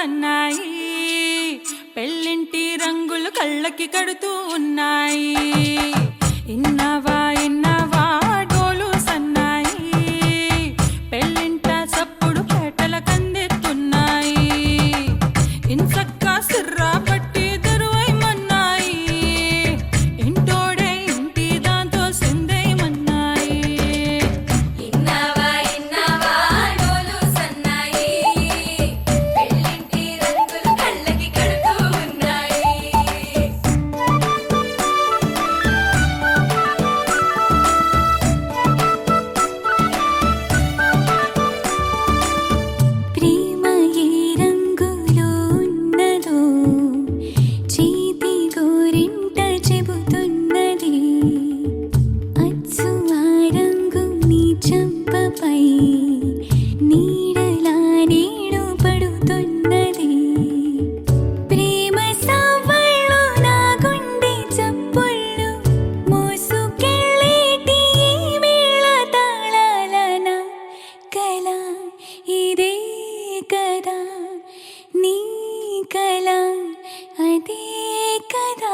సన్నాయి పెళ్ళింటి రంగులు కళ్ళకి కడుతూ ఉన్నాయి. ఇన్నావా ఇన్నావా డోలు సన్నాయి పెళ్ళింట సప్పుడు పేటల కందెత్తున్నాయి. ఇన్సక్క సిర్రా పట్టి దరువైమన్నాయి ఇంటోడే ఇంటి దాంతో సిందేయమన్నాయి. ఇన్నావా ఇన్నావా డోలు సన్నాయి పెళ్ళింటి రంగులు కళ్ళకి కడుతూ ఉన్నాయి. ప్రేమ ఏ రంగులో ఉన్నదో చేతి గోరింట చెబుతున్నది. అచ్చు ఆ రంగు నీ చెంపపై నీడలా నీడు పడుతున్నది. ప్రేమ సవ్వళ్ళు నా గుండె చప్పుళ్ళు మోసుకెళ్ళేటి ఈ మేళ తాళాలన కల ఇదే కదా నీ కల అదే కదా.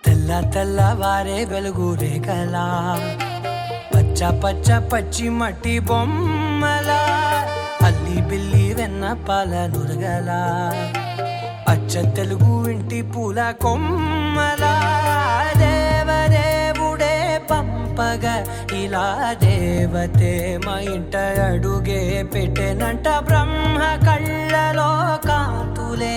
తెల్ల తెల్లవారే వెలుగు రేఖలా పచ్చ పచ్చ పచ్చి మట్టి బొమ్మలా అల్లి బిల్లి వెన్న పాల నురగలా అచ్చ తెలుగు ఇంటి పూల కొమ్మలా దేవదేవుడే పంపగ ఇలా దేవతే మా ఇంట అడుగే పెట్టెనంట. బ్రహ్మ కళ్ళలో కాంతులే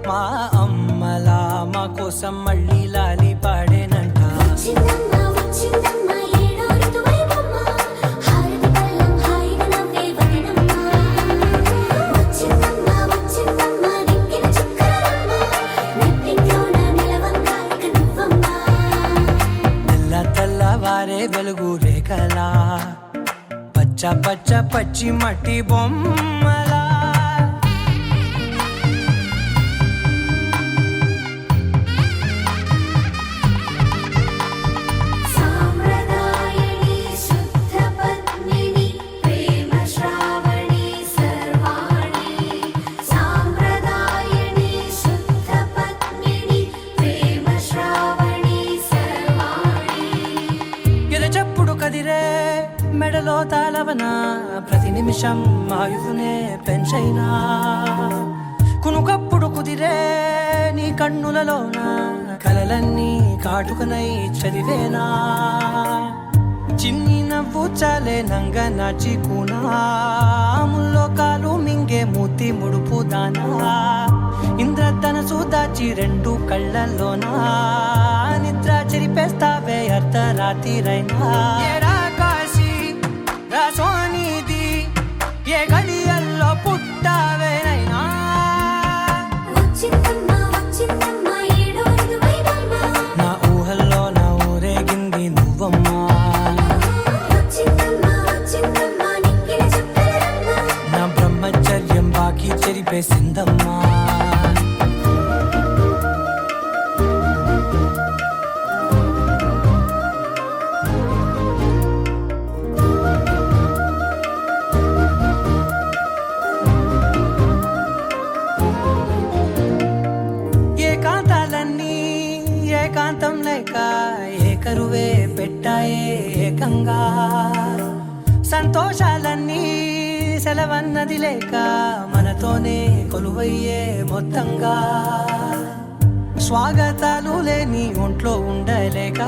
మా అమ్మలా మా కోసం మళ్ళీ లాలి పాడేనంట. వచ్చిందమ్మ వచ్చిందమ్మ ఏడో ఋతువైవమ్మ హారతి పళ్ళం హాయిగా నవ్వే వదనమ్మ. వచ్చిందమ్మ వచ్చిందమ్మ నెక్కిన చుక్కలమ్మ నెట్టింట్లోన నిలవంగా ఇక నువ్వమ్మ. తెల్ల తెల్లవారే వెలుగు రేఖలా పచ్చ పచ్చ పచ్చి మట్టి బొమ్మలా. సాంప్రదాయని శుద్ధ పద్మిని ప్రేమ శ్రావణి సర్వాణి. సాంప్రదాయని శుద్ధ పద్మిని ప్రేమ శ్రావణి సర్వాణి. ఎరచప్పుడు కదిరే మెడలో తాళవన ప్రతి నిమిషం ఆయుధునే పెంచైనా. కునుకప్పుడు కుదిరే నీ కన్నులలోన కలలన్నీ కాటుకనై చదివేనా. చిన్ని నవ్వు చాలే నంగ నాచి కూనాముల్లో కాలు మింగే మూతి ముడుపు దానా. ఇంద్రధనసు దాచి రెండు కళ్ళల్లోనా నిద్ర చెరిపేస్తావే అర్ధరాత్రిరైనా. ఏరా కాశీ రా సోనిది ఏ గడియల్లో పుట్టావేనైనా. వచ్చిందమ్మ వచ్చిందమ్మ ఏడో ఋతువైవమ్మ నా ఊహల్లో నా ఊరేగింది నువ్వమ్మా. వచ్చిందమ్మ వచ్చిందమ్మ నెక్కిన చుక్కలమ్మ. నా బ్రహ్మచర్యం బాకీ చెరిపేసిందమ్మా. ఏకాంతాలన్నీ ఏకాంతం లేక ఏకరువే పెట్టాయే ఏకంగా. సంతోషాలన్నీ సెలవన్నది లేక మనతోనే కొలువయ్యే మొత్తంగా. స్వాగతాలు లేని ఒంట్లో ఉండలేక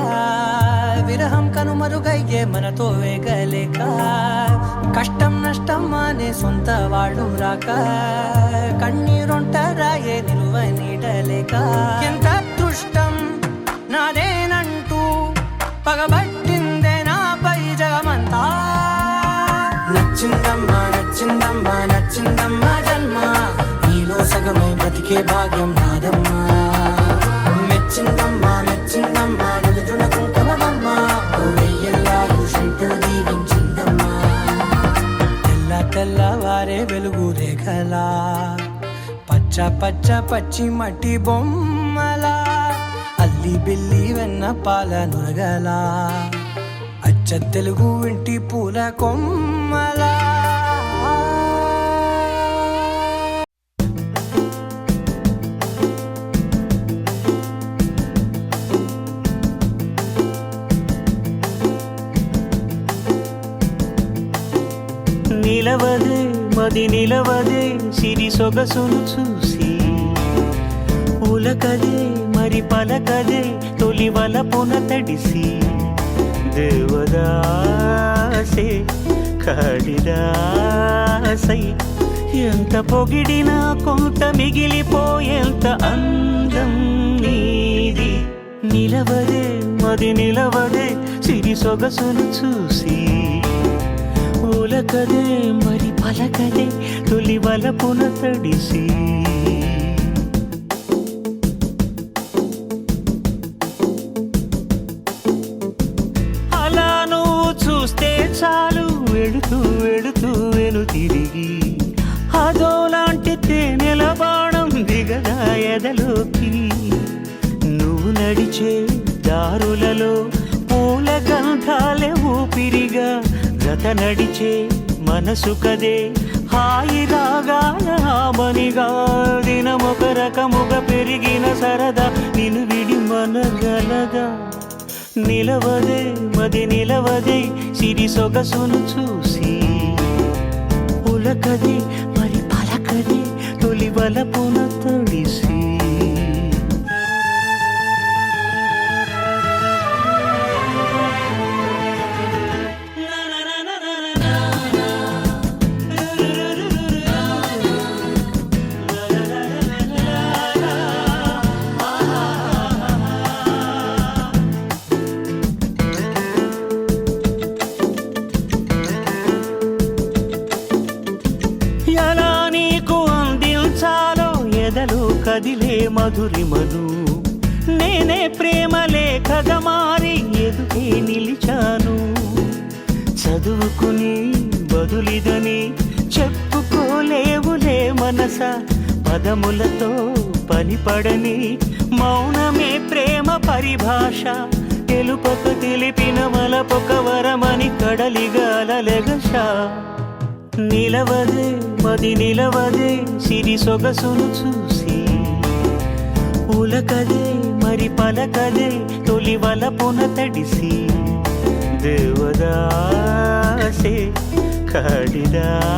విరహం కనుమరుగయ్యే మనతో వేగలేక. కష్టం నష్టం అనే సొంత వాడు రాక కన్నీరొంటరాయే నిలువ నీడలేక. ఎంత అదృష్టం నాదేనంటూ పగబట్టిందే నాపై జగమంతా. నచ్చిందమ్మా నచ్చిందమ్మా నచ్చిందమ్మా జన్మ నీలో నీలో సగమై బ్రతికే భాగ్యం నాదమ్మా మెచ్చిందమ్మా మెచ్చిందమ్మా నుదుటిన కుంకుమమ్మా ఓ వెయ్యల్లాలు శంకరు దీవించిందమ్మా తెల్ల తెల్లవారే వెలుగు రేఖలా పచ్చ పచ్చ పచ్చి మట్టి బొమ్మలా అల్లి బిల్లి వెన్న పాల నురగలా అచ్చ తెలుగు ఇంటి పూల కొమ్మలా నిలవదే మది నిలవదే సిరి సొగసును చూసి ఉలకదే మరి పలకదే తొలి వలపున తడిసి దేవదాసే కాళిదాసై ఎంత పొగిడినా కొంత మిగిలిపోయేంత అందం నీది నిలవదే మది నిలవదే సిరి సొగసును చూసి ఉలకదే మరి పలకదే తొలి వలపున తడిసి అలా నువ్వు చూస్తే చాలు వెళుతూ వెళుతూ వెను తిరిగి అదోలాంటి తేనెల బాణం దిగదా ఎదలోకి నువ్వు నడిచే దారులలో పూల గంధాలే ఊపిరిగా జత నడిచే మనసు కదే హాయి రాగాల మనిగా దినమొక రకముగా పెరిగిన సరదా నిన్ను విడి మనగలదా నిలవదే మది నిలవదే సిరి సొగసును చూసి ఉలకదే మరి పలకదే తొలి వలపున తడిసి ఎలా నీకు అందించాలో ఎదలో కదిలే మధురిమను నేనే ప్రేమ లేఖగా మారి ఎదుటే నిలిచాను చదువుకుని బదులిదని చెప్పుకోలేవులే మనస పదములతో పనిపడని మౌనమే ప్రేమ పరిభాష తెలుపక తెలిపిన మలపొక వరమని కడలిగాలెగష నిలవదే మది నిలవదే సిరి సొగసును చూసి ఉలకదే మరి పలకదే తొలి వలపున తడిసి దేవదాసే కాళిదాసై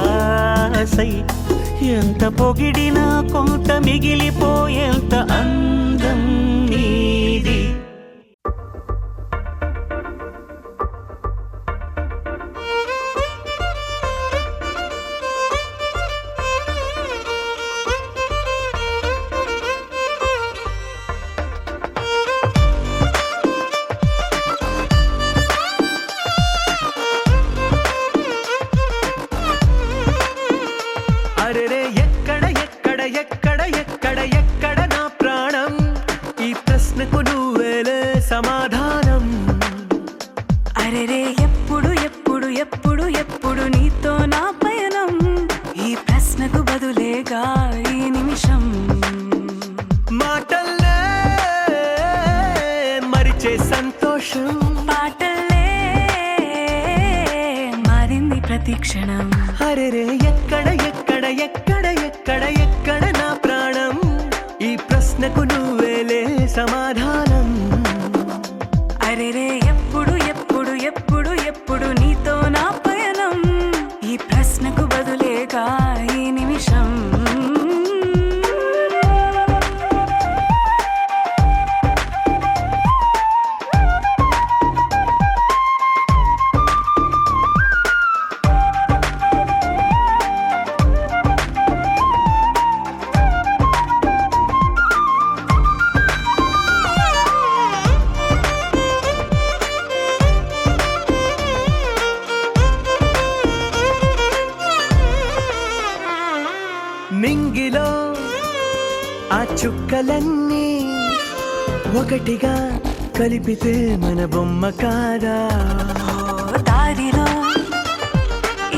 ఎంత పొగిడినా కొంత మిగిలిపోయేంత అందం నీది అరెరే ఎక్కడ ఎక్కడ ఎక్కడ ఎక్కడ ఎక్కడ నా ప్రాణం ఈ ప్రశ్నకు నువ్వేలే సమాధానం అరెరే ఎప్పుడు ఎప్పుడు ఎప్పుడు ఎప్పుడు నీతో నా పయనం ఈ ప్రశ్నకు బదులేగా ఈ నిమిషం మాటల్లే మరిచే సంతోషం పాటల్లే మారింది ప్రతి క్షణం అరెరే ఎక్కడ ఎక్కడ ఎక్కడ ఎక్కడ ఎక్కడ నా ప్రాణం ఈ ప్రశ్నకు నువ్వేలే సమాధానం అరెరే ఎప్పుడు ఎప్పుడు ఎప్పుడు ఎప్పుడు నీతో నా పయనం ఈ ప్రశ్నకు బదులేగా ఈ నిమిషం ఆ చుక్కలన్నీ ఒకటిగా కలిపితే మన బొమ్మ కాదా దారిలో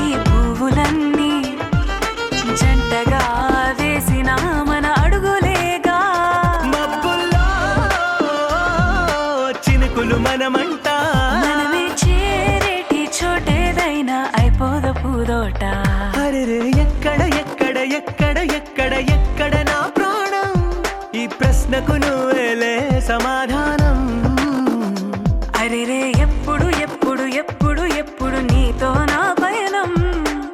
ఈ పువ్వులన్నీ జంటగా వేసిన మన అడుగులేగా మబ్బుల్లో చినుకులు మనమంట మనమే చేరేటి చోటేదైనా అయిపోదు పూదోట అరెరే ఎక్కడ ఎక్కడ ఎక్కడ ఎక్కడ ఎక్కడ నా ప్రాణం ఈ ప్రశ్నకు నువ్వేలే సమాధానం అరెరే ఎప్పుడు ఎప్పుడు ఎప్పుడు ఎప్పుడు నీతో నా పయనం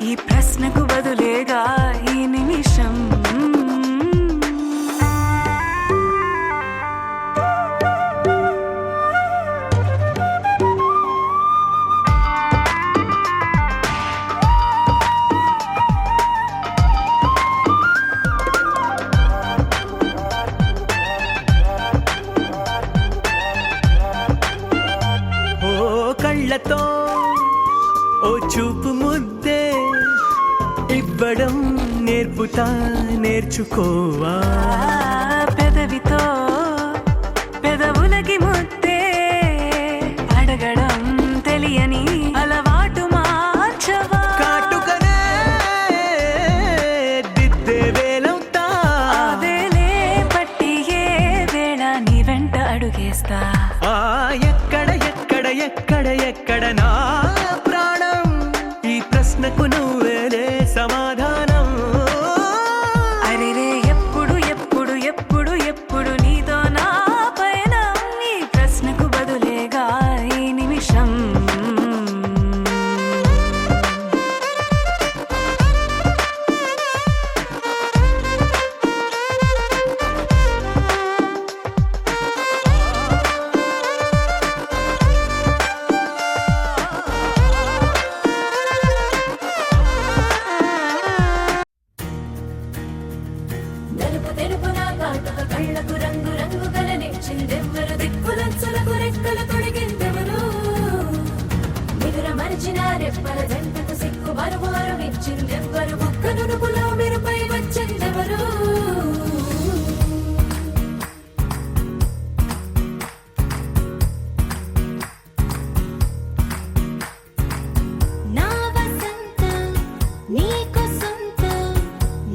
ఈ ప్రశ్నకు బదులేగా ఈ నిమిషం ఓ కళ్ళతో ఓ చూపు ముద్దే ఇవ్వడం నేర్పుతా నేర్చుకోవా పెదవితో పెదవులకి ముద్దే అడగడం తెలియని అలవాటు మార్చవా కాటుకనే దిద్దే వేలవుతా ఆ వేలే పట్టి ఏ వేళ నీ వెంట అడుగేస్తా ఆ ఎక్కడ ఎక్కడ ఎక్కడ ఎక్కడ నా ప్రాణం ఈ ప్రశ్నకు నువ్వేలే సమాధానం అరెరే ఎప్పుడు ఎప్పుడు ఎప్పుడు ఎప్పుడు నీతో నా పైన ఈ ప్రశ్నకు బదులేగా ఈ నిమిషం నలుపు తెలుపున కాటుక కళ్ళకు రంగు రంగు గలనిచ్చిందెవ్వరు దిక్కులచ్చులకు రెక్కలు తొడిగిందెవరు నిదుర మరిచిన రెప్పల జంటకు సిక్కు మరుమారు ఇచ్చిందెవ్వరు ఒక్క నునుపులో మెరుపై వచ్చిందెవరు నా వసంతం నీకు సొంతం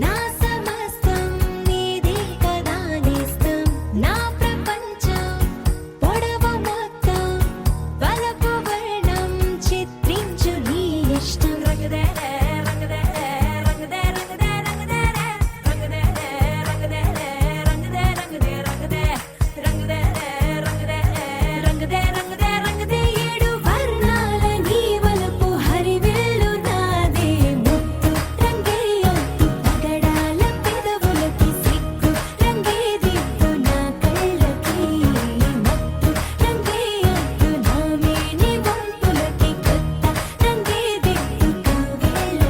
నా సమస్తం నీది కదా నేస్తం నా ప్రపంచం పొడవు మొత్తం వలపు వర్ణం చిత్రించు నీ ఇష్టం రంగదే రంగదే రంగదే రంగదే రంగదే రంగదే రంగదే రంగదే రంగదే రంగదే రంగదే రంగదే రంగదే రంగదే రంగదే ఏడు వర్ణాల నీ వలపు హరివిల్లు నాదే ముత్తు రంగే ఒత్తు పగడాల పెదవులకి సిక్కు రంగే దిద్దు నా కళ్ళకి మత్తు రంగే ఒత్తు నా మేని వంపులకి కొత్త రంగే దిద్దు కవ్వేళ్ళకి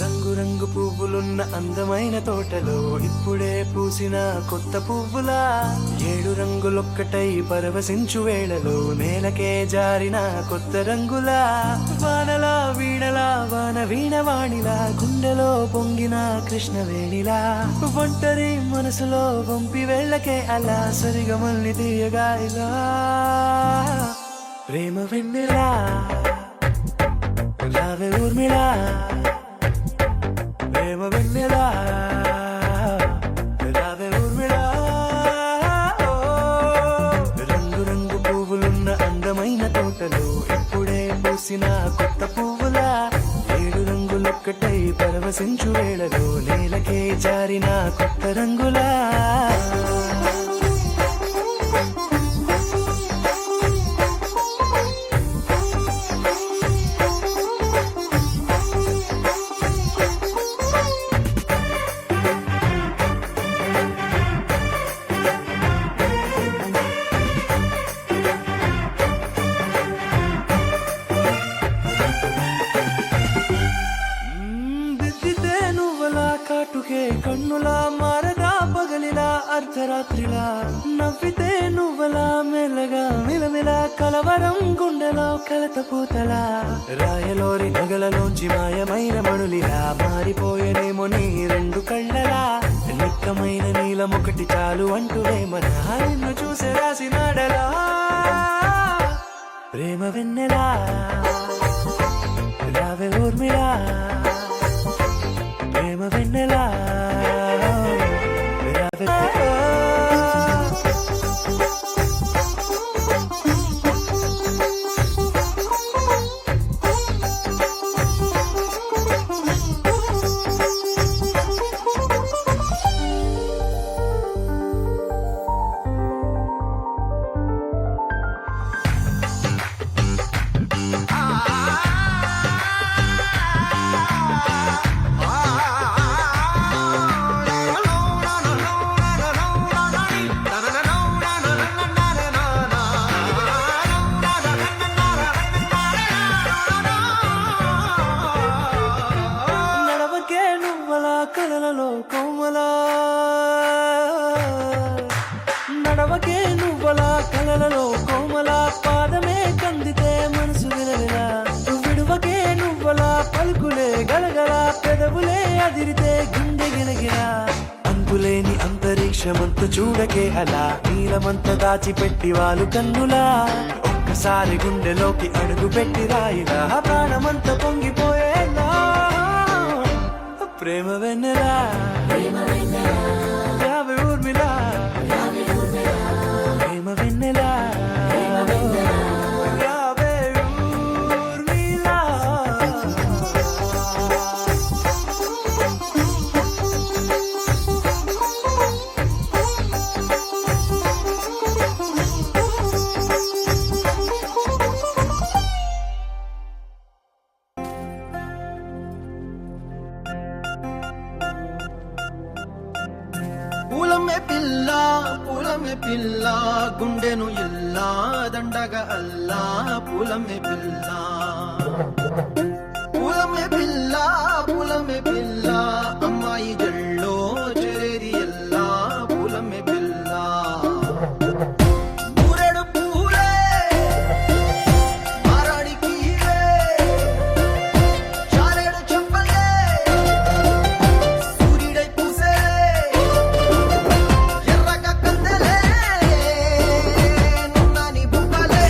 రంగు రంగు పువ్వులున్న అందమైన తోటలో ఇప్పుడే పూసిన కొత్త పువ్వులా 7 రంగులొక్కటై పరవశించు వేళలో నేలకే జారిన కొత్త రంగులా వానలా వీణలా వాన వీణవాణిలా గుండెలో పొంగిన కృష్ణవేణిలా ఒంటరి మనసులో వంపి వెళ్ళకే అలా సరిగమల్ని తీయగా ఇలా ప్రేమ వెన్నెలా రావే ఊర్మిళా ప్రేమ వెన్నెలా రావే ఊర్మిళా రంగు రంగు పువ్వులున్న అందమైన తోటలో ఇప్పుడే పూసిన కొత్త పువ్వులా 7 రంగులొక్కటై పరవశించు వేళలో నేలకే జారిన కొత్త రంగులా దిద్దితే నువ్వలా కాటుకే కన్నులా మారగా పగలిలా అర్ధరాత్రిలా నవ్వితే నువ్వలా మెల్లగా మిలమిలా కలవరం గుండెలో కలత పూతలా రాయలోరి నగలలోంచి మాయమైన మణులిలా మారిపోయేనేమో నీ 2 కళ్ళలా నిక్కమైన నీలం ఒకటి చాలు అంటూనే మన నిన్ను చూసే రాసినాడలా ప్రేమ వెన్నెలా రావే ఊర్మిళా ప్రేమ వెన్నెలా రావే నడవకే నువ్వలా కలలలో కోమలా నడవకే నువ్వలా కలలలో కోమలా పాదమే కందితే మనసు విలవిలా విడువకే నువ్వలా పలుకులే గలగల పెదవులే అదిరితే గుండె గిలగిలా అంతులేని అంతరిక్షమంత చూడకే అలా నీలమంత దాచిపెట్టి వాళ్ళు కన్నులా ఒక్కసారి గుండెలోకి అడుగు పెట్టి రాయిలా ప్రాణమంత పొంగిపోయేలా ప్రేమ వెన్నెలా రావే ఊర్మిళా ప్రేమ వెన్నెలా రావే ఊర్మిళా పూలమే పిల్ల గుండెను ఇల్లా దండగా అల్లా పూలమే పిల్ల పూలమే పిల్ల అమ్మాయి జల్లో చెరేది ఎల్లా పూలమే పిల్ల ఊరెడు పూలే మారాడికి చారేడు చెప్పలే సూర్యుడై పూసే ఎర్రగా కందలే నున్నాని బుక్కలే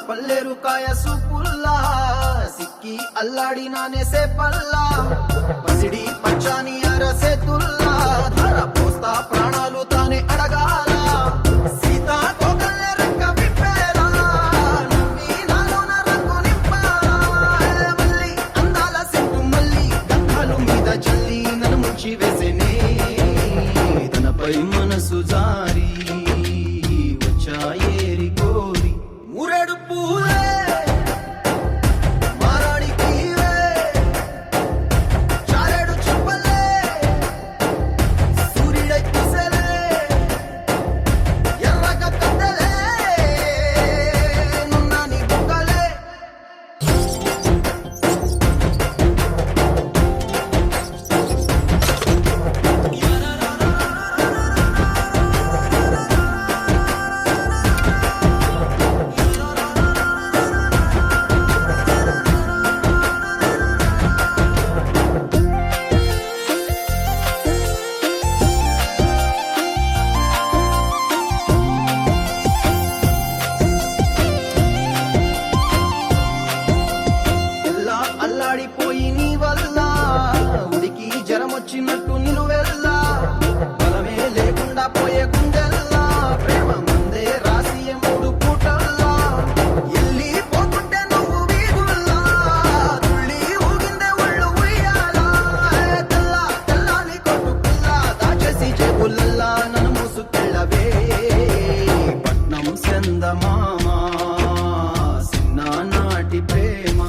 పల్లేరు కాయ సూపుల్లా సిక్కి అల్లాడి నానేసే పల్లా పసిడి పచ్చాని అరసే తుల్లా ధర పోస్తా ప్రాణాలు తానే అడగాల సీతా కోకల్లే రంగ విప్పేలా నవ్వి నాలోన రంగు నింపాలా మళ్ళీ అల్లాడిపోయి నీ వల్ల ఉడికి జ్వరమొచ్చినట్టు నిలువెల్లా బలమే లేకుండా పోయే గుండెల్లా ప్రేమ మందే రాసి మూడు పూటల్లా ఎల్లి పోతుంటే నువ్వు వీధుల్లా తుళ్ళి ఊగిందే ఒళ్ళు ఉయ్యాలా తెల్లా తెల్లాని కొట్టు పిల్ల దాచేసి చెబుల్లల్లా నన్ను మూసుకెళ్ళవే పట్నం చందమామా నాటి ప్రేమ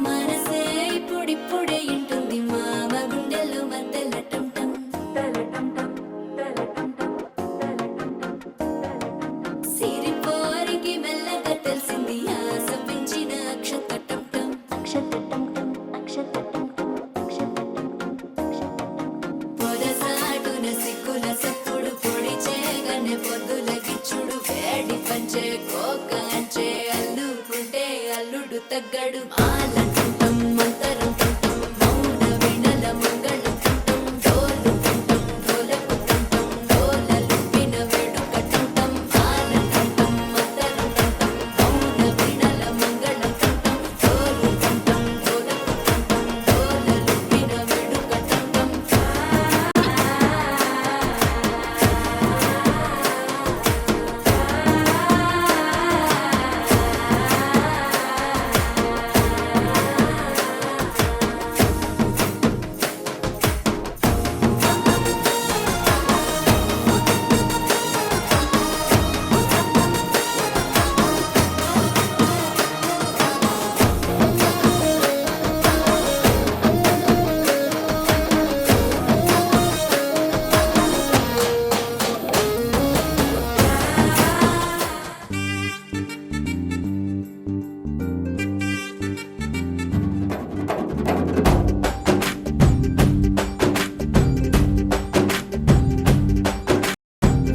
మనసే ఇప్పుడిప్పుడే ఇంటుంది మామ గుండెల్లో మధ్యల టంటం సిరిపోరికి మెల్లగా తెలిసింది ఆశ పెంచిన అక్షతటం పొదసాటున సిక్కుల సప్పుడు పొడి చేయగానే పొద్దుల గిచ్చుడు వేడి పంచే కోకంచే అల్లుకుంటే అల్లుడు తగ్గడు మాలంటుంటం మంతరం టుంటం మౌన వినల మంగళం టుంటం డోలు టుంటం డోలకు టుంటం డోలలుప్పిన వేడుక టుంటం మాలంటుంటం మంతరం టుంటం మౌన వినల మంగళం టుంటం డోలు టుంటం డోలకు టుంటం డోలలుప్పిన వేడుక టుంటం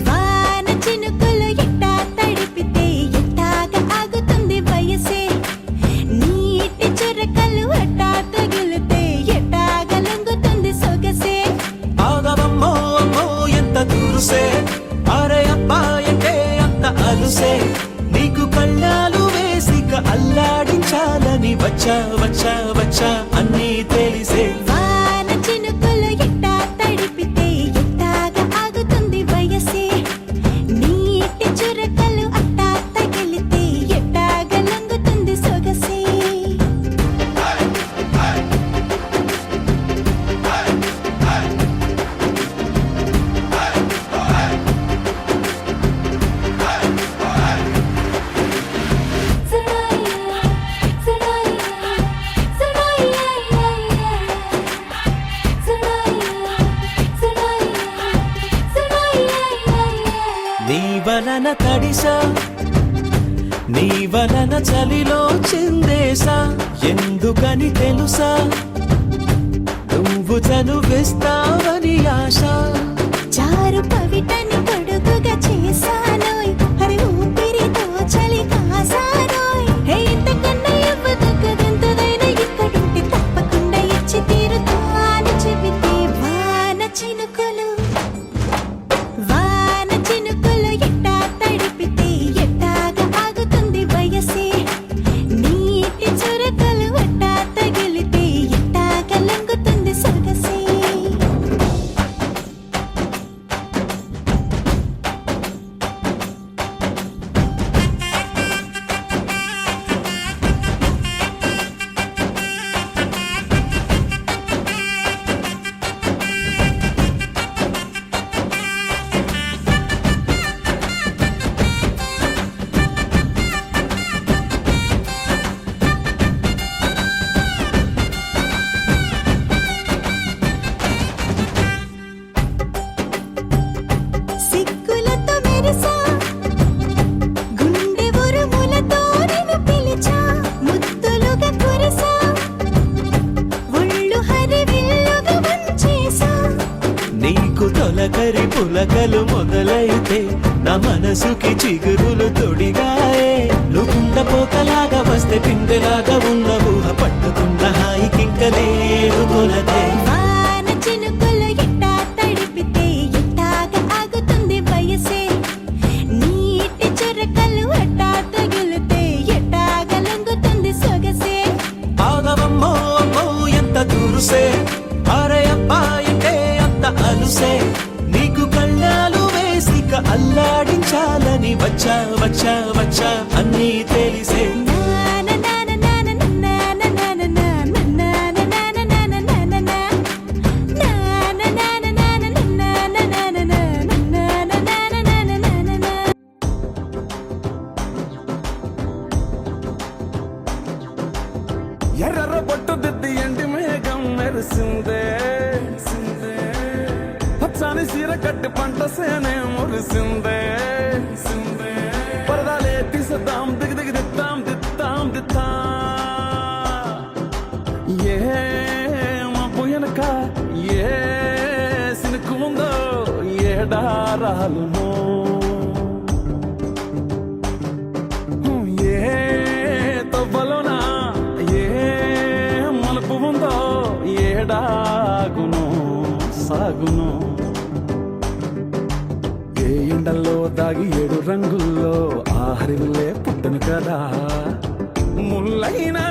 వాన చినుకులు ఎట్టా తడిపితే ఎట్టాగా ఆగుతుంది వయసే నీటి చురకలు అట్టా తగిలితే ఎట్టాగా లొంగుతుంది సొగసే ఆగవమ్మో అమ్మో ఎంత దురుసే అరే అబ్బాయంటే అంత అలుసే నీకు కళ్ళాలు వేసిక అల్లాడించాలని వచ్చా వచ్చా వచ్చా అన్నీ తెలిసే వాన చినుకులు ఎట్టా తడిపితే ఎట్టాగా ఆగుతుంది వయసే నీటి చురకలు అట్టా తగిలితే ఎట్టాగా లొంగుతుంది సొగసే నీ వలన తడిసా నీ వలన చలిలో చిందేసా ఎందుకని తెలుసా నువ్వు చనువిస్తావని ఆశ చారు పవిటని పొడుగుగా చేశానోయ్ అరే ఊపిరితో చలి కాసానోయ్ హే ఇంతకన్నా ఇవ్వదు కదెంతదైనా ఇక్కడుంటే తప్పకుండా ఇచ్చి తీరుతాను చెబితే వాన చినుకులు ఎట్టా తడిపితే ఎట్టాగా ఆగుతుంది వయసే నీటి చురకలు అట్టా తగిలితే ఎట్టాగా లొంగుతుంది సొగసే ఉలకలు మొదలైతే నా మనసుకి చిగురులు తొడిగాయే నువ్వుండ పోతలాగా వస్తే పిందెలాగా ఉన్న ఊహ పట్టుకున్న హాయికింక లేదు కొలతే వాన చినుకులు ఎట్టా తడిపితే ఎట్టాగా ఆగుతుంది వయసే నీటి చురకలు అట్టా తగిలితే ఎట్టాగా లొంగుతుంది సొగసే ఆగవమ్మో అమ్మో ఎంత దురుసే అరే అబ్బాయికే అంత అలుసే నీకు కళ్ళాలు వేసిక అల్లాడించాలని వచ్చా వచ్చా వచ్చా అన్నీ తెలిసే ఎర్ర పట్టు దిద్ది ఎండి మేఘం మెరిసిందే పచ్చాని సీర కట్టి పంట సేనే మురిసిందే పరదాలే తీసద్దాం దిగి దిగి దిత్తాం దిత్తాం దిత్తా ఏ మబ్బు వెనక ఏ సినుకు ఉందో ఏడారాలునో ఏ తవ్వలోనా ఏ మలుపు ఉందో ఏడాగును సాగును ఏ ఎండల్లో దాగి 7 రంగుల్లో ఆహరిల్లే పుట్టను కదా ముల్లైనా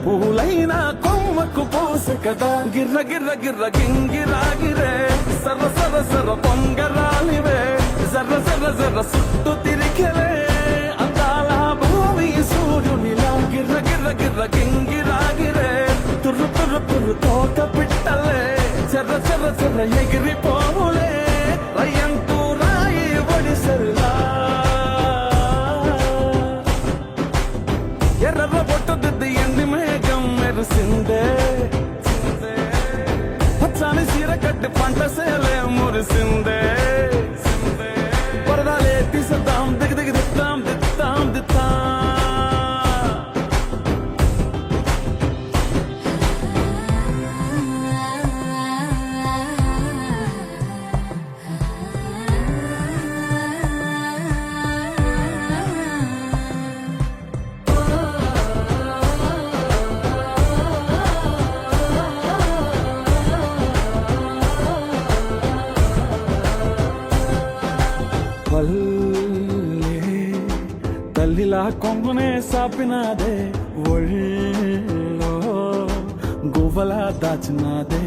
పూలైనా కొమ్మకు పోసే కదా గిర్ర గిర్ర గిర్ర గింగిరాగిరే సర్ర సర్ర సర్ర పొంగరాలివే జర్ర జర్ర జర్ర సుట్టు తిరిగలే అందాల భూమి సూర్యునిలా గిర్ర గిర్ర గిర్ర గింగిరాగిరే తుర్రు తుర్రు తుర్రు తోక పిట్టలే చెర్ర చెర్ర చెర్ర ఎగిరిపోలే రయ్యంటూ రాయి ఒడిసెల్లా ఎర్ర పొట్టు దిద్ది ఎండి మేఘం మెరిసిందే పచ్చాని సీర కట్టి పంట సేలే మురిసిందే పరదాలే తీసద్దాం దిగి దిగి దిత్తాం దిత్తాం దిత్తా తల్లిలా కొంగునే సాపినాదే ఒళ్ళో గువ్వలా దాచినాదే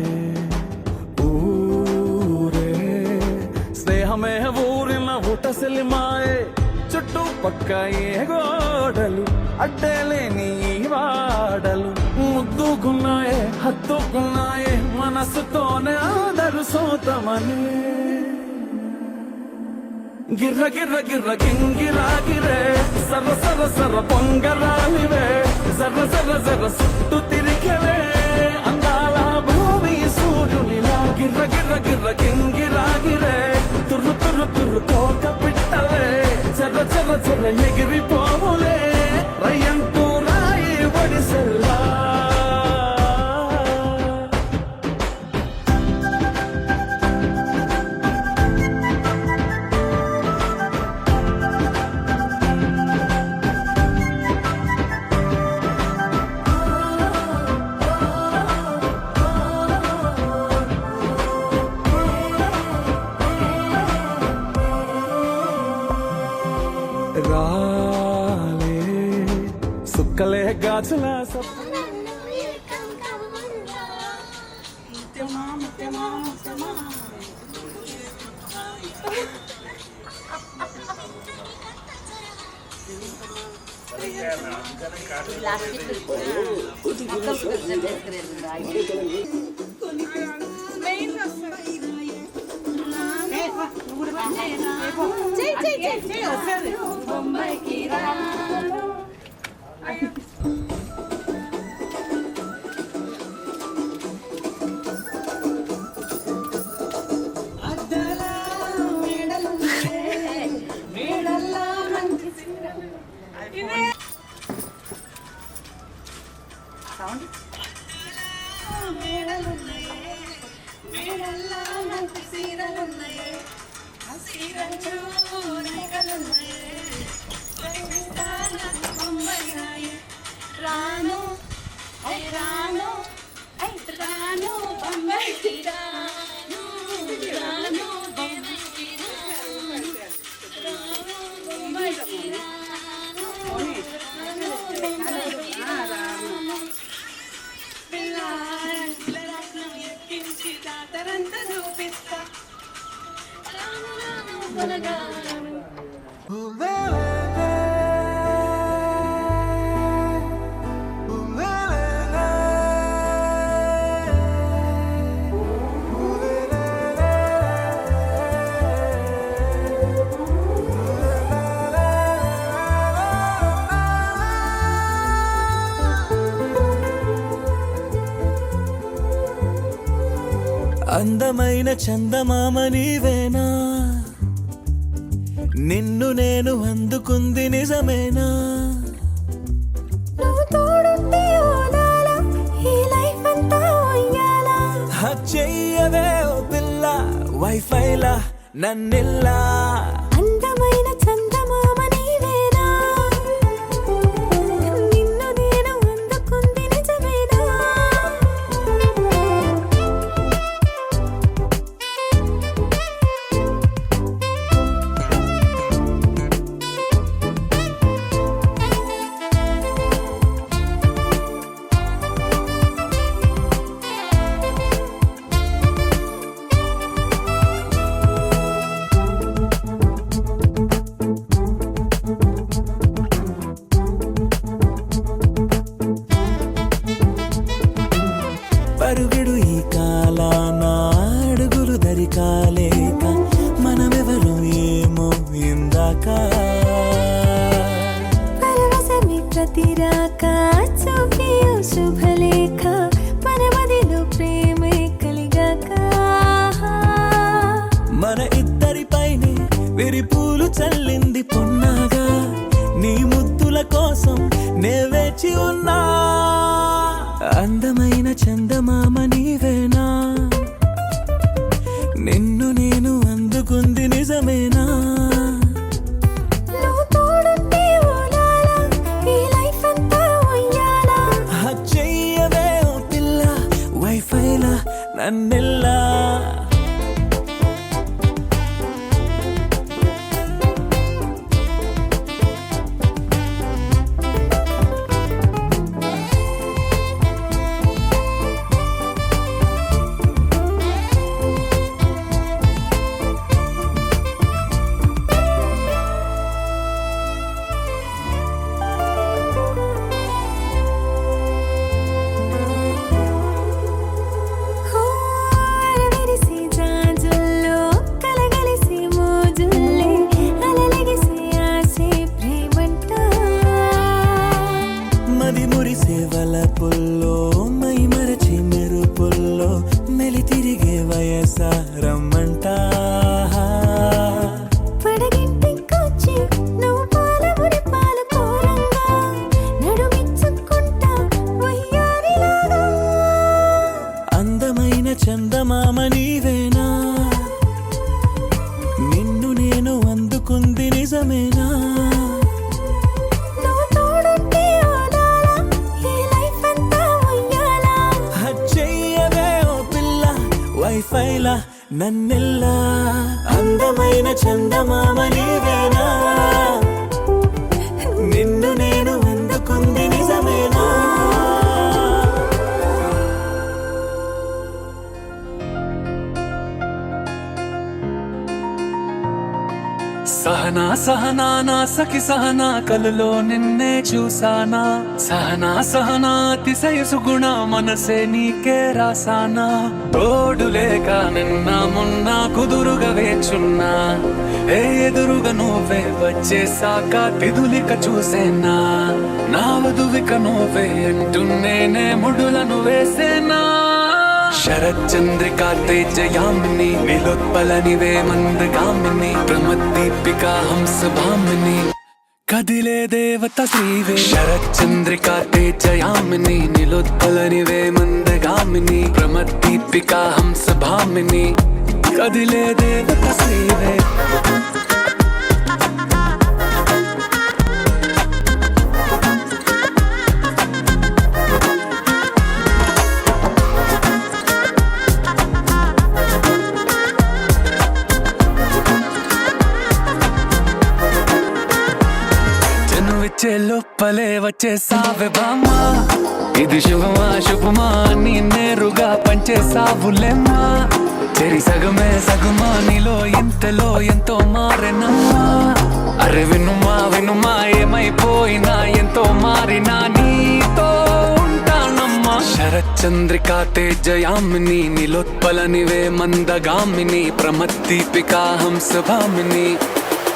ఊరే స్నేహమే ఊరిన ఊటసెలిమాయే చుట్టూ పక్క ఏ గోడలు అడ్డేలేని వాడలు ముద్దుకున్నాయే హత్తుకున్నాయే మనసుతోనే ఆదరు సోతమని గిర్ర గిర్ర గిర్ర గింగిరాగిరే సర్ర సర్ర సర్ర పొంగరాలివే జర్ర జర్ర జర్ర సుట్టు తిరిగలే అందాల భూమి సూర్యునిలా గిర్ర గిర్ర గిర్ర గింగిరాగిరే తుర్రు తుర్రు తుర్రు తోక పిట్టలే చెర్ర చెర్ర చెర్ర ఎగిరిపోలే రయ్యంటూ రాయి ఒడిసెల్లా రాలే సుక్కలే గాజుల రాను ఐ రాను ఐ రాను బొంబాయికి రాను రాను బొంబాయికి రాను రాను బొంబాయికి రాను రాను బొంబాయికి రాను పిల్లరాట్నం ఎక్కించి జాతరంతా చూపిస్తా రాను రాను బలగాను అందమైన చందమామ నీవేనా, నిన్ను నేను అందుకుంది నిజమేనా? నువ్వు తోడుంటే ఓదాల ఈ లైఫ్ అంతా ఉయ్యాలా. హక్ చెయ్యవే ఓ పిల్ల వైఫైలా నన్నిల్లా. అందమైన చందమామ నీవేనా, నిన్ను నేను అందుకుంది నిజమేనా? పరుగిడు ఈ కాలాన అడుగులు దరికాలేక మనమెవరు ఏమో ఇందాక. పరవశమే ప్రతిరాక చూపి ఓ శుభలేఖ మన మదిలో ప్రేమే కలిగాక. మన ఇద్దరిపైనే విరిపూలు చల్లింది పొన్నాగా, నీ ముద్దుల కోసం నే వేచి ఉన్నా. అందమైన చందమామ నీవేనా, నిన్ను నేను అందుకుంది నిజమేనా? నువ్వు తోడుంటే ఓదాల ఈ లైఫ్ అంతా ఉయ్యాలా. హక్ చెయ్యవే ఓ పిల్ల వైఫైలా నన్నిల్లా. అరవిరిసి జాజుల్లో కలగలిసి మోజుల్లే అలలగిసి ఆసే ప్రేమంట. మది మురిసే వలపుల్లో మై మరచి మెరుపుల్లో మెలి తిరిగే వయసారమ్మంట. పడగింటికొచ్చి నువ్వు పాలబురి పాలు కోరంగా నడుమిచ్చుకుంటా వయ్యారిలాగా. అందమైన చందమామ నీవేనా, నిన్ను నేను అందుకుంది నిజమేనా? నువ్వు తోడుంటే ఓదాల ఈ లైఫ్ అంతా ఉయ్యాలా. హక్ చెయ్యవే ఓ పిల్ల వైఫైలా నన్నిల్లా. అందమైన చందమామ నీవేనా, నిన్ను నేను అందుకుంది నిజమేనా? సహనా సహనా నా సఖి సహనా కలలో నిన్నే చూసానా. సహనా సహనా అతిశయ సుగుణ మనసే నీకే రాసానా. తోడు లేక నిన్న మొన్న కుదురుగా వేచున్నా, ఏ ఎదురుగా నువ్వే వచ్చేసాక తిదులిక చూసేనా. నా వధువిక నువ్వే అంటున్నేనే ముడులను వేసేనా. శరచంద్రికా తేజయామిని నిలుత్పలనివే మందగామిని ప్రమద్దీపికా హంసభామిని కదిలే దేవత శ్రీవే. శరచంద్రికా తేజయామిని నిలుత్పలనివే మందగామిని ప్రమద్దీపికా హంసభామిని కదిలే దేవత శ్రీవే జనువిచ్చే లోపలే వచ్చేసావే బామ్మా ఇది శుభమా శుభమా నీ నేరుగా పంచేసావులేమ్మా చెరి సగమే సగమా నీలో ఇంతలో ఎంతో మారెనమ్మా అరే వినుమా వినుమా ఏమైపోయినా ఎంతో మారినా నీతో ఉంటానమ్మా శరచంద్రికా తేజయామిని నిలోత్పలనివే మందగామిని ప్రమద్దీపికా హంసభామిని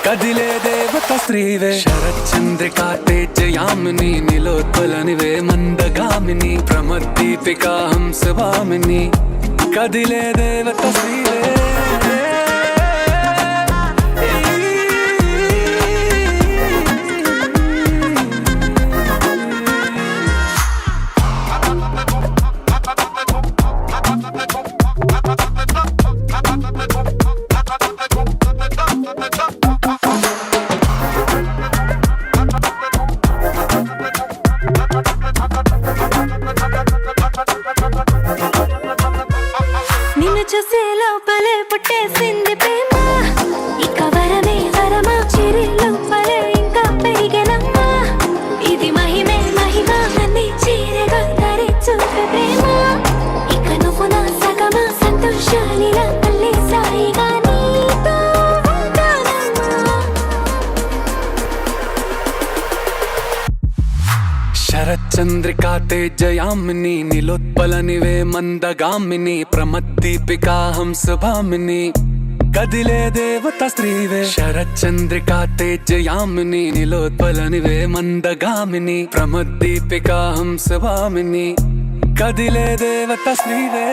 కదిలే దేవత శ్రీవే శరచంద్రికా తేజయామిని నిలోత్పలనివే మందగామిని ప్రమద్దీపికా హంసభామిని కదిలే దేవత శ్రీవే నిన్ను చూసే లోపలే పుట్టేసింది ప్రేమ ఇక వరమే వరమా చిరి లోపలే ఇంకా పెరిగెనమ్మా ఇది మహిమే మహిమ అన్ని చీరగా ధరి చూపే ప్రేమ ఇక నువ్వు నా సగమా సంతోషాలిలా మళ్ళీ సాయిగా నీతో ఉంటానమ్మా శరచంద్రికా తేజయామిని నిలోత్పలనివే మందగామిని ప్రమద్దీపికా హంసభామిని కదిలే దేవత శ్రీవే శరచంద్రికా తేజయామిని నిలోత్పలనివే మందగామిని ప్రమద్దీపికా హంసభామిని కదిలే దేవత శ్రీవే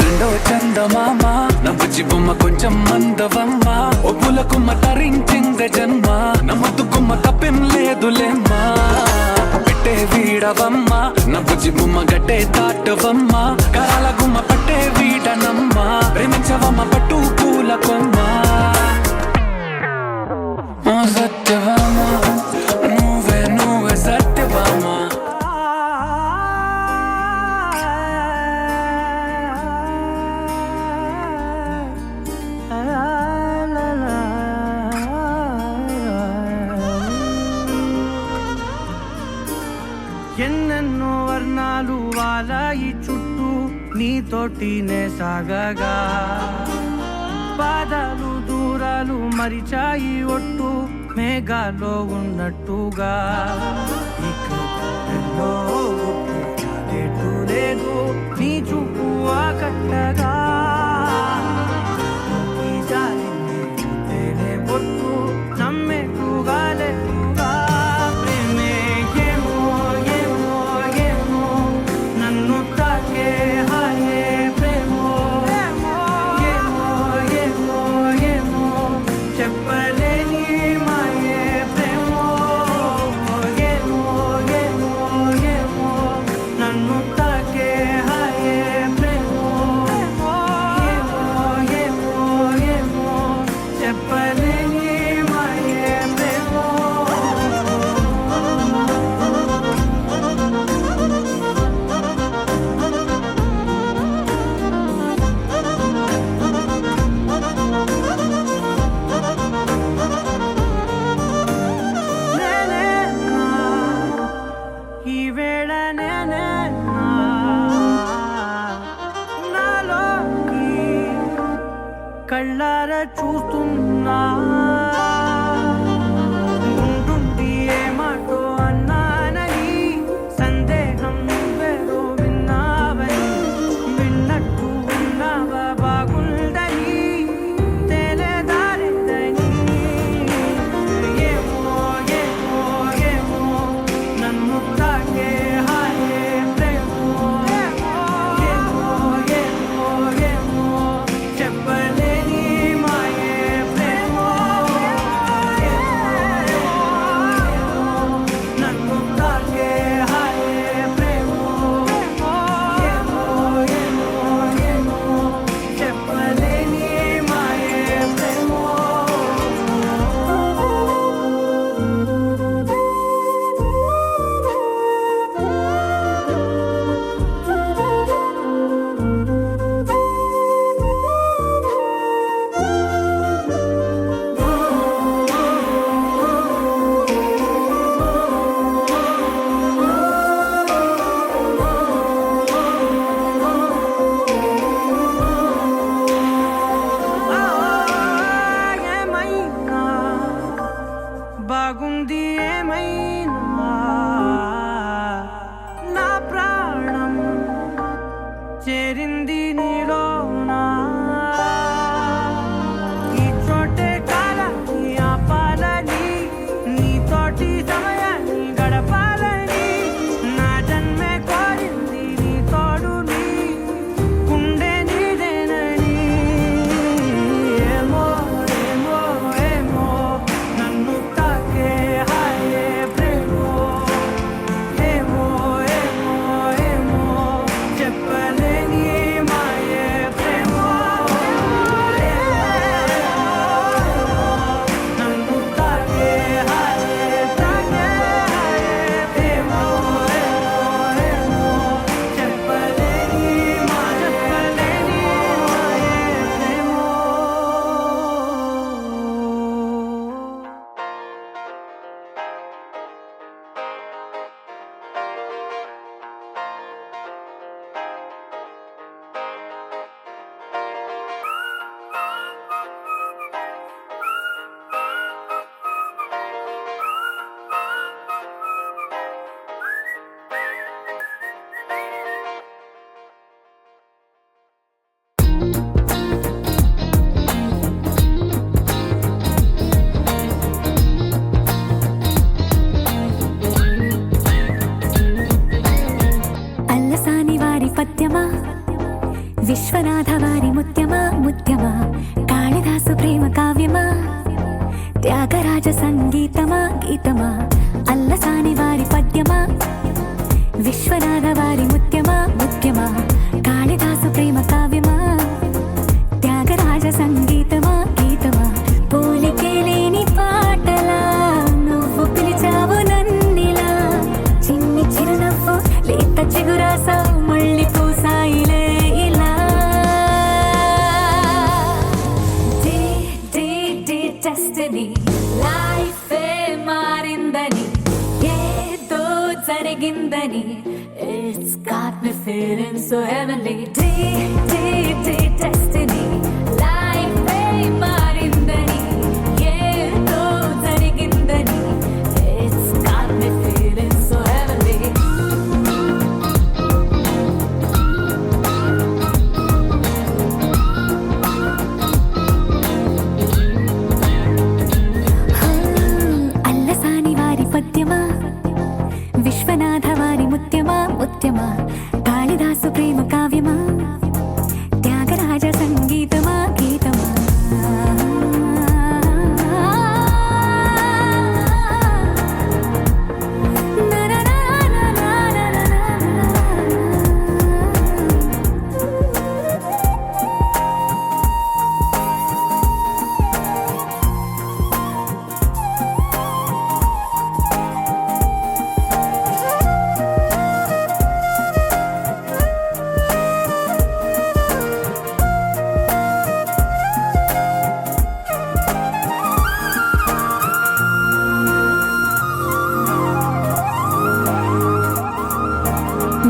రెండో చందమామ నవ్వుచి బొమ్మ కొంచెం మందవమ్మ ఒప్పులకుమ్మ తరించిందే జన్మ నమ్మతుకుమ్మ తప్పేం లేదులేమ్మా పెట్టే వీడవమ్మ నవ్వుచి బొమ్మ గట్టే దాటవమ్మ కరాల గుమ్మ పట్టే వీడనమ్మ ప్రేమించవమ్మ పట్టు పూల కొమ్మ ఓ సత్యవామ నువ్వే నువ్వే సత్యవామ ఎన్నెన్నో వర్ణాలు వాలాయి చుట్టూ నీతోటినే సాగగా పాదాలు దూరాలు మరిచాయి ఒట్టు మేఘాలో ఉన్నట్టుగా ఇక ఎన్నో గుట్టు చాలేటు లేదు నీ చూపు ఆకట్టగా ఈ జాలిని చూస్తేనే బొట్టు నమ్మేట్టుగా లేటుగా ప్రేమే ఏమో ఏమో ఏమో నన్ను తాకే హాయే ప్రేమో ఏమో ఏమో ఏమో చెప్పలేని మాయే ప్రేమో ఏమో ఏమో ఏమో నన్ను తాకే హాయే ప్రేమో ఏమో ఏమో ఏమో చెప్పలేని మాయే ప్రేమో నేనే నా ఈ వేళ నేనే నా నాలోకి కళ్ళారా చూస్తున్నా ఉంటుండి ఏ మాటో అన్నానని సందేహం నువ్వేదో విన్నావని విన్నట్టు ఉన్నావా బాగుందని తెలియదారిదని ఏమో ఏమో ఏమో నన్ను తాకే హాయే ప్రేమో ఏమో పద్యమా విశ్వనాథ వారి ముత్యమా ముత్యమా కాళిదాసు ప్రేమ కావ్యమా త్యాగరాజ సంగీతమా గీతమా అల్లసాని వారి పద్యమా విశ్వనాథ వారి ముత్యమా ముత్యమా కాళిదాసు ప్రేమ కావ్యమా త్యాగరాజ సంగీతమా గీతమా పోలికే లేని పాటలా నువ్వు పిలిచావు నన్నిలా చిన్ని చిరునవ్వు లేత చిగురాసావు మళ్ళీ పూసాయిలే ఇలా డెస్టినీ లైఫే మారిందని ఏదో జరిగిందని It's got me feeling so heavenly destiny life మారిందని ఏదో జరిగిందని It's got me feeling so heavenly Allasani వారి పద్యమా విశ్వనాథ వారి ముత్యమా ముత్యమా కాళిదాసు ప్రేమ కావ్యమా త్యాగరాజ సంగీతమా గీతమా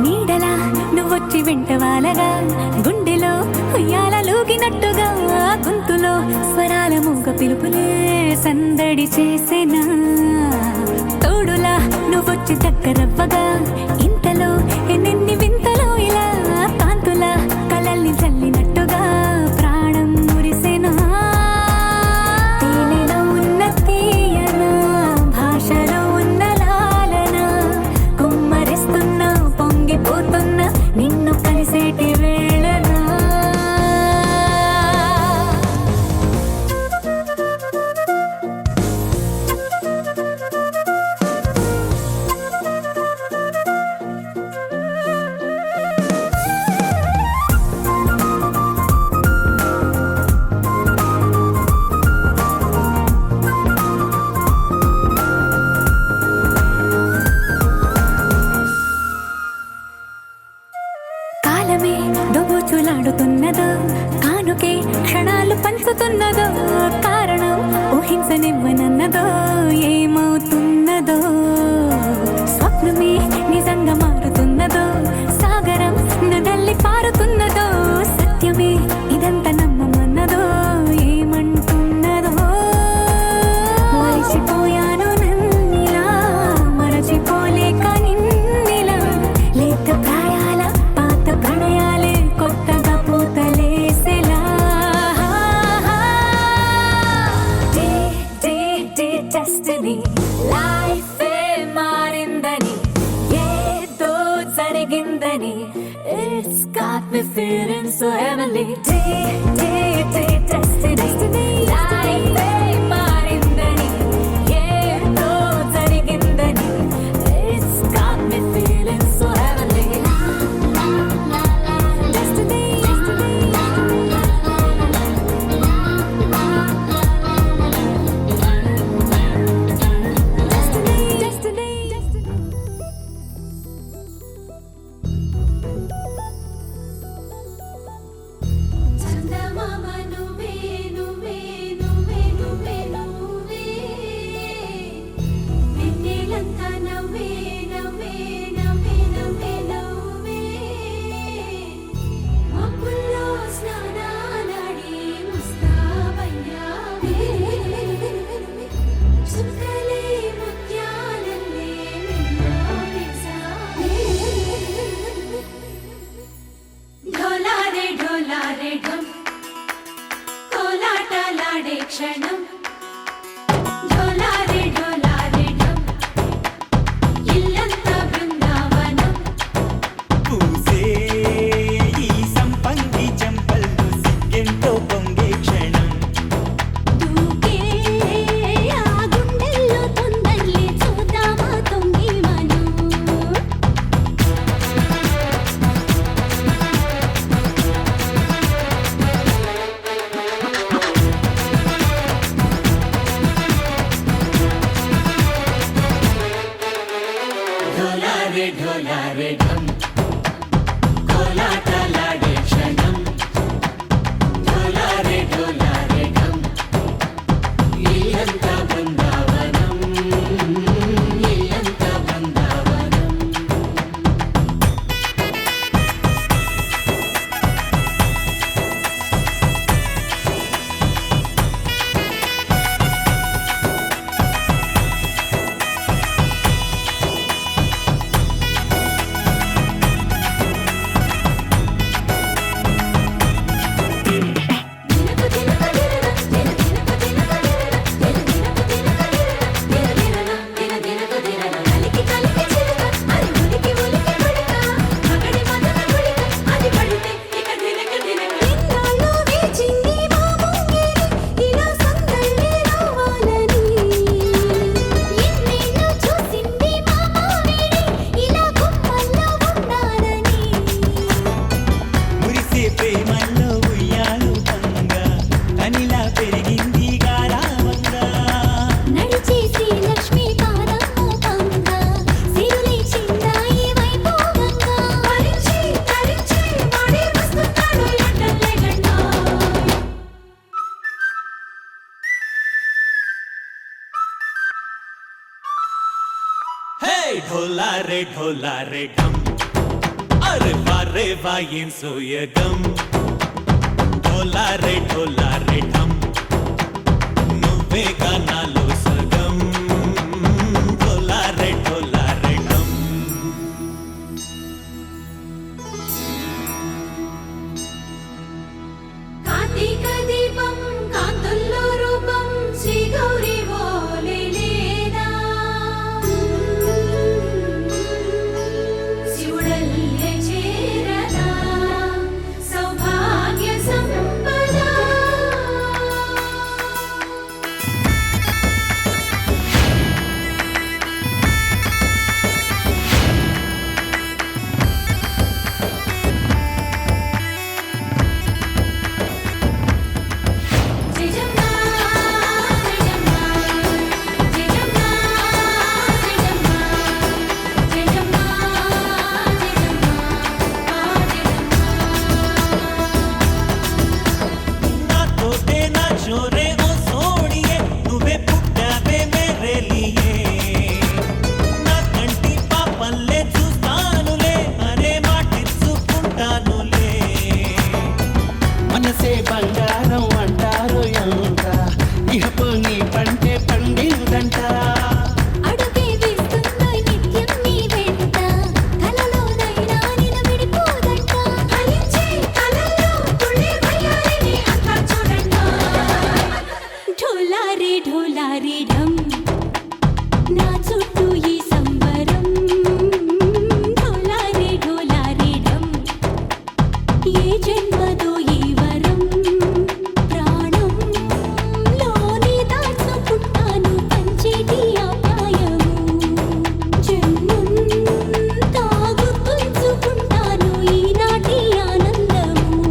నీడలా నువ్వొచ్చి వెంట వాలగా గుండెలో ఉయ్యాలూగినట్టుగా గొంతులో స్వరాల మూగ పిలుపులే సందడి చేసేనా తోడులా నువ్వొచ్చి దగ్గరవ్వగా ఇంతలో ఎన్నెన్ని వింతలో ఇలా కాంతులా కలల్ని చల్లినట్టుగా ప్రాణం మురిసేనా తేనెలో ఉన్న తీయన భాషలో ఉన్న లాలన కుమ్మరిస్తున్న పొంగిపోతున్న నిన్ను కలిసేటి వేళనా కాలమే దోబూచులాడుతున్నదో కానుకే క్షణాలు పంచుతున్నదో కారణం ఊహించనివ్వనన్నదో ఏమవుతున్నదో స్వప్నమే నిజంగా మారుతున్నదో సాగరం నడల్లి పారుతున్నదో సత్యమే ఇదంతా నమ్మమన్నదో ఏమంటున్నదో మరిచిపోయాను నన్నిలా మరచిపోలేక నిన్నిలా లేత ప్రాయాల పాత ప్రణయాలే కొత్తగా పూతలేసేలా డెస్టినీ లైఫే మారిందని ఏదో జరిగిందని It's got me feeling so heavenly destiny లైఫే మారిందని ఏదో జరిగిందని It's got me feeling so heavenly destiny చందమామ నువ్వే నువ్వే నువ్వే నువ్వే నువ్వే వెన్నెలంతా నవ్వే నవ్వే నవ్వే నవ్వే నవ్వే మబ్బుల్లో స్నానాలాడి ముస్తాబయ్యావే చుక్కలే ముత్యాలల్లే మెల్లాడేసావే ఢోలారే ఢోలారే ఢం కోలాటలాడే క్షణం ఢోలారే ఢోలారే ఢం ఇల్లంతా బృందావనం పూసే ढोला रे ढम अरे वा ఏం సోయగం ढोला रे ढम నువ్వేగా నాలో సగం ढोला रे ढम కార్తీక దీపం కాంతుల్లో రూపం శ్రీ గౌరీ ఓలే లేదా శివుడల్లే చేరదా సౌభాగ్య సంపద జయజమ్మా జయజమ్మా జయజమ్మా జయజమ్మా జయజమ్మా నాతోటే నా చోరే ఓ సోడియే నువ్వే పుట్టావే మేరే లియే నా కంటి పాపల్లే చూస్తానులే అనే మాటిచ్చుకుంటానులే మనసే బంగారం అంటారు ఎంత ఇహపు నీ పంటే పండిందంట అడుగే వేస్తుందో నిత్యం నీ వెంట కలలోనైనా నిన్ను విడిపోదంట ఫలించే కలల్లో తుళ్ళే వయ్యారిని అంతా చూడండి ఢోలా రే ఢమ్ నా చుట్టూ ఈ సంబరం ఢోలా రే ఢమ్ ఏ జన్మదో ఈ వరం ప్రాణంలోనే దాచుకుంటాను పంచేటి ఆప్యాయము జన్మంతా గుర్తుంచుకుంటాను ఈనాటి ఆనందము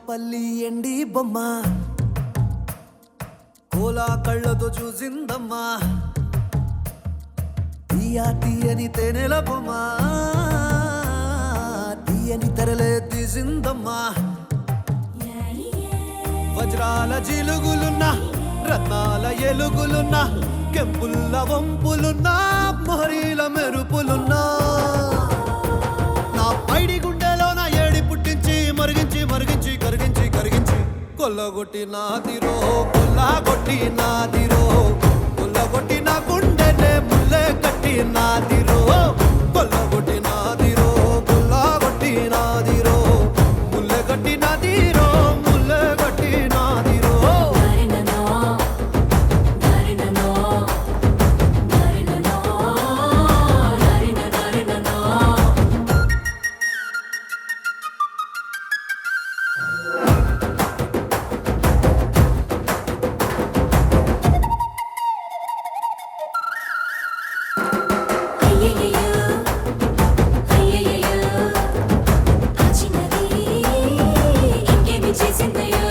పల్లి ఎండి బొమ్మ కోలా కళ్ళతో చూసిందమ్మా తీయని తేనెల బొమ్మ తీయని తెరలే తీసిందమ్మా వజ్రాల జిలుగులున్నా రత్నాల ఎలుగులున్నా కెంపుల్ల వంపులున్నా మొహరీల మెరుపులున్నా నా పైడి గుండెలో నా ఏడి పుట్టించి మరిగించి మరిగించి కరిగించి కరిగించి కొల్లగొట్టి నాదిరో కొల్లగొట్టి నాదిరో కొల్లగొట్టి నా గుండెనే ముల్లె కట్టి నాదిరో కొల్లగొట్టి నాదిరో కొల్లగొట్టి నాదిరో ముల్లె కట్టి నాదిరో ముల్లె కట్టి నాదిరో అయ్యయ్యో అయ్యయ్యో ఆ చిన్నది ఇంకేమి చేసిందయ్యో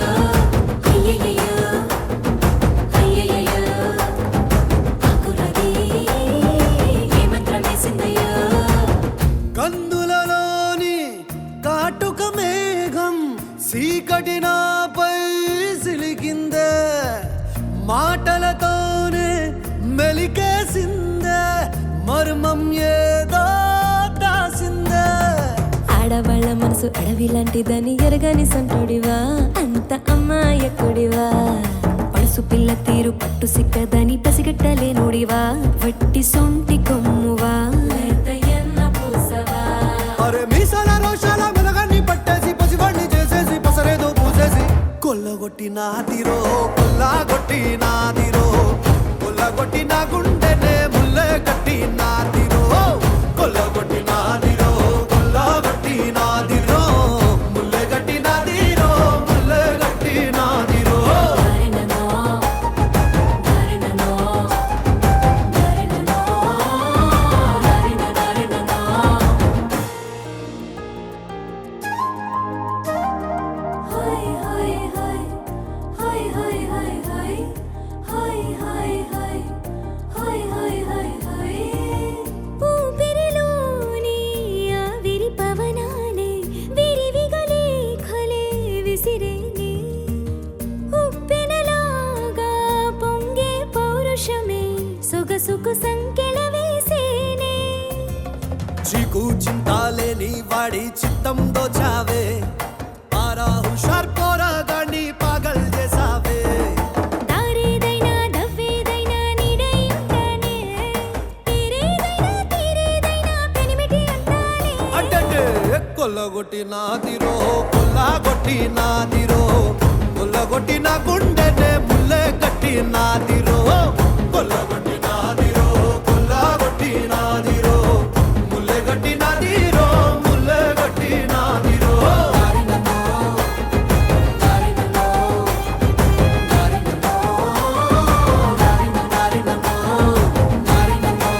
అయ్యయ్యో అయ్యయ్యో ఆ కుర్రది ఏ మంత్రం వేసిందయ్యో కందులలోని కాటుక మేఘం సీకటి నాపై సిలికిందే మాటలతోనే మెలికేసిందే మర్మం ఏదో దాసిందే ఆడవాళ్ళ మనసు అడవి లాంటిదని ఎరగని సంటుడివా అంత అమ్మాయకుడివా పడుసు పిల్ల తీరు పట్టు సిక్కదని పసిగట్టలేనుడివా వట్టి సొంటి కొమ్మువా అరే మీసాల రోషాల మెలగాన్ని పట్టేసి పసివాణ్ణి చేసేసి పసరేదో పూసేసి కొల్లగొట్టి నాదిరో కొల్లగొట్టి నాదిరో కొల్లగొట్టి నా గుండెనే ముల్లె కట్టి నాదిరో కొల్లగొట్టి నాదిరో కొల్లగొట్టి నాదిరో ముల్లె కట్టి నాదిరో ముల్లె కట్టి నాదిరో వయసుకు సంకెళ వేసేనే చీకు చింతాలేని వాడి చిత్తం దోచావే పారా హుషార్ పోరాగాన్ని పాగల్ చేసావే దారేదైనా దవ్వేదైనా నీడై ఉంటానే తీరేదైనా పెనిమిటి అంటానే అంటే కొల్లగొట్టి నాదిరో కొల్లగొట్టి నాదిరో కొల్లగొట్టి నా గుండెనే ముల్లె కట్టి నాదిరో కొల్లగొట్టి నాదిరో కొల్లగొట్టి నాదిరో ముల్లె కట్టి నాదిరో ముల్లె కట్టి నాదిరో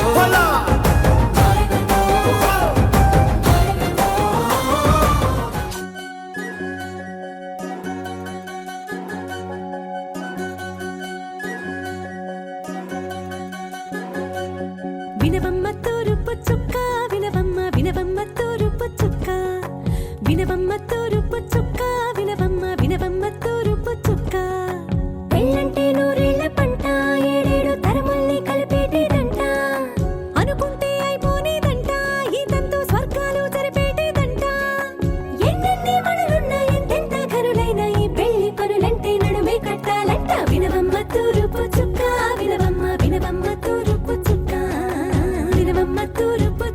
హోలా వినవమ్మ తూరుపు చుక్క వినవమ్మ వినవమ్మ తూరుపు చుక్క వినవమ్మ తూరుపు చుక్క వినవమ్మ తూరుపు చుక్క పెళ్ళంటే నూరేళ్ల పంట ఏడేడు తరముల్ని కలిపేటేదంట అనుకుంటే అయిపోనేదంట ఈ తంతు స్వర్గాలు జరిపేటేదంట ఎన్నెన్ని మనులున్న ఎంతెంత కరులైన ఈ పెళ్లి పనులంటే నడుమే కట్టాలంట వినవమ్మ తూరుపు చుక్క వినవమ్మ తూరుపు చుక్క వినవమ్మ తూరుపు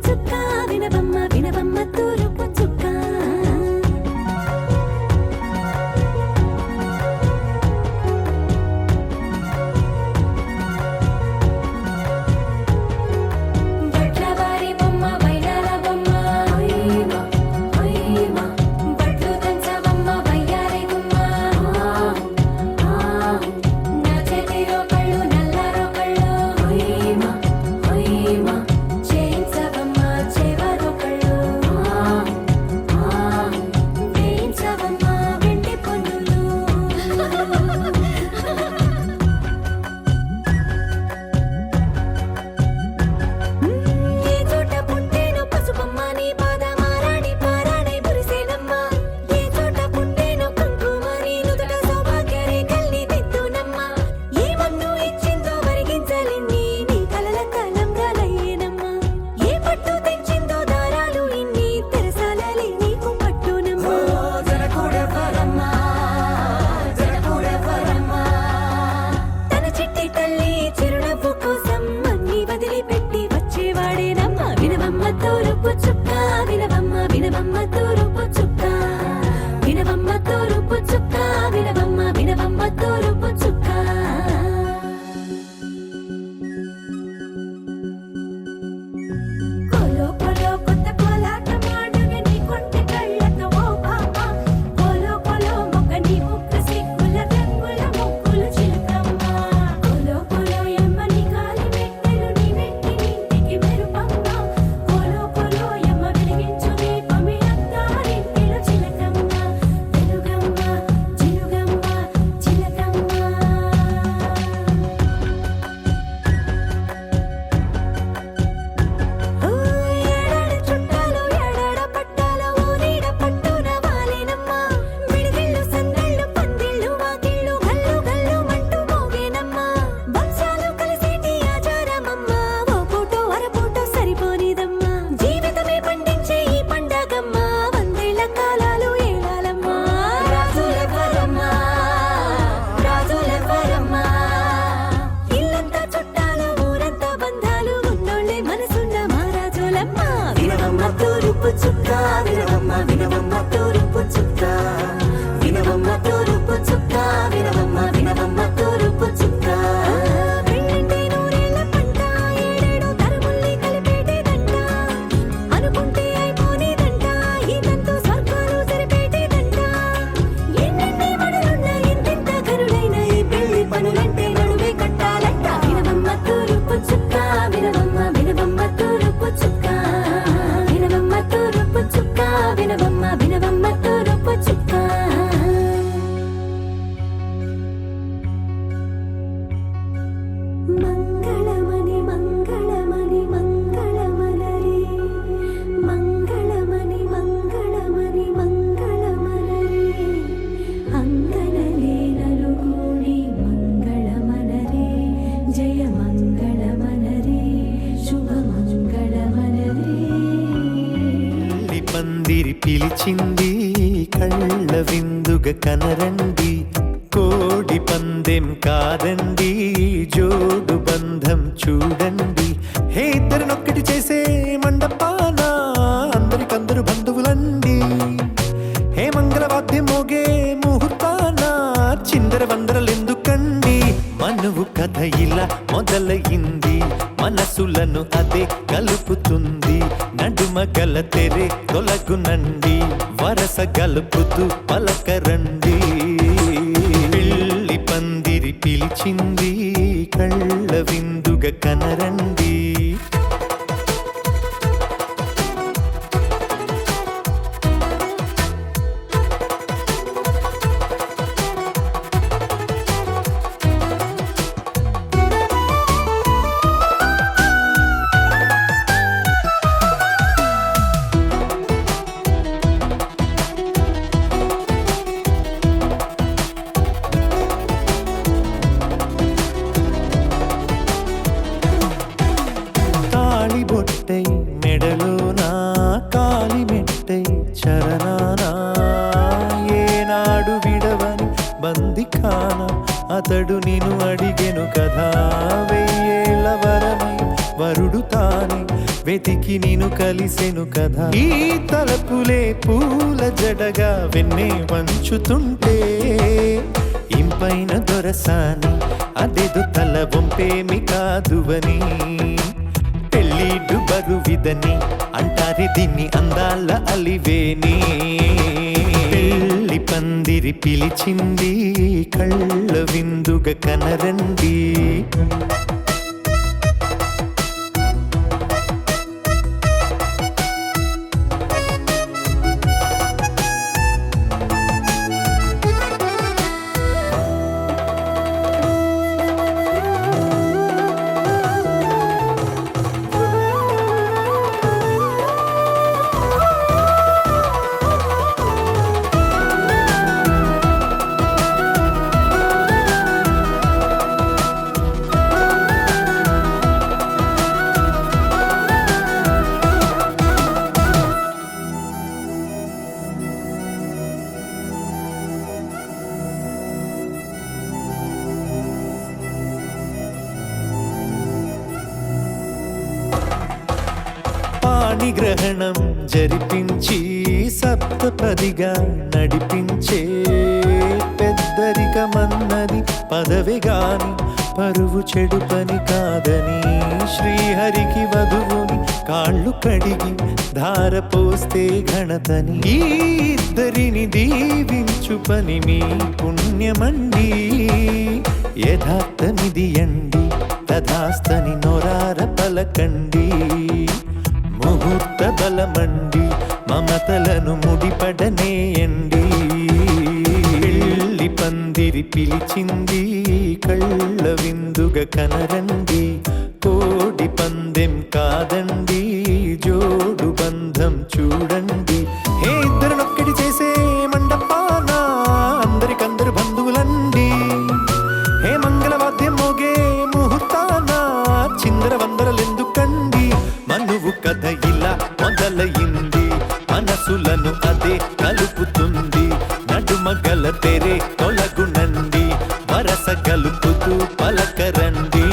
పిలిచింది కళ్ళ విందుగ కనరండి కోడి పందెం కాదండి జోడు బంధం చూడండి హే ఇద్దరినొక్కటి చేసే మండపాన అందరికందరు బంధువులండి హే మంగళవాద్యం మోగే ముహూర్తాన చిందర వందరలెందుకండి మనువు కథ ఇలా మొదలయింది మనసులను అదే కలుపుతుంది నడుమ గల తెరే తొలగునండి వరస గలుపుతూ పలకరండి పెళ్లి పందిరి పిలిచింది కళ్ళ విందుగ కనరండి బొట్టై మెడలోనా కాలి మెట్టై చరణానా ఏనాడు విడవని బందిఖాన అతడు నిన్ను అడిగెను కదా వెయ్యేళ్ళ వరమై వరుడు తానే వెతికి నిన్ను కలిసెను కదా ఈ తలపులే పూల జడగా వెన్నే వంచుతుంటే ఇంపైన దొరసాని అదేదో తల వంపేమి కాదువని పెళ్ళిడు బరువిదని అంటారే దీన్ని అందాల అలివేని పెళ్లి పందిరి పిలిచింది కళ్ళ విందుగ కనరండి గ్రహణం జరిపించి సప్తపదిగా నడిపించే పెద్దరికమన్నది పదవి గాని పరువు చెడు పని కాదని శ్రీహరికి వధువుని కాళ్ళు కడిగి ధార పోస్తే ఘనతని ఈ ఇద్దరిని దీవించు పని మీ పుణ్యమండి యథార్థమిది అండి తథాస్తని నొరార పలకండి ముహూర్త బలమండి మమతలను ముడిపడనేయండి పెళ్లి పందిరి పిలిచింది కళ్ళ విందుగ కనరండి కోడి పందెం కాదండి జోడు బంధం చూడండి హే ఇద్దరినొక్కటి చేసే మండపాన అందరికందరు బంధువులండి హే మంగళవాద్యం మోగే ముహూర్తాన చిందర వందరలెందుకండి మనువు కథ ఇలా మొదలయింది మనసులను అదే కలుపుతుంది నడుమ గల తెరే తొలగునండి వరస గలుపుతూ పలకరండి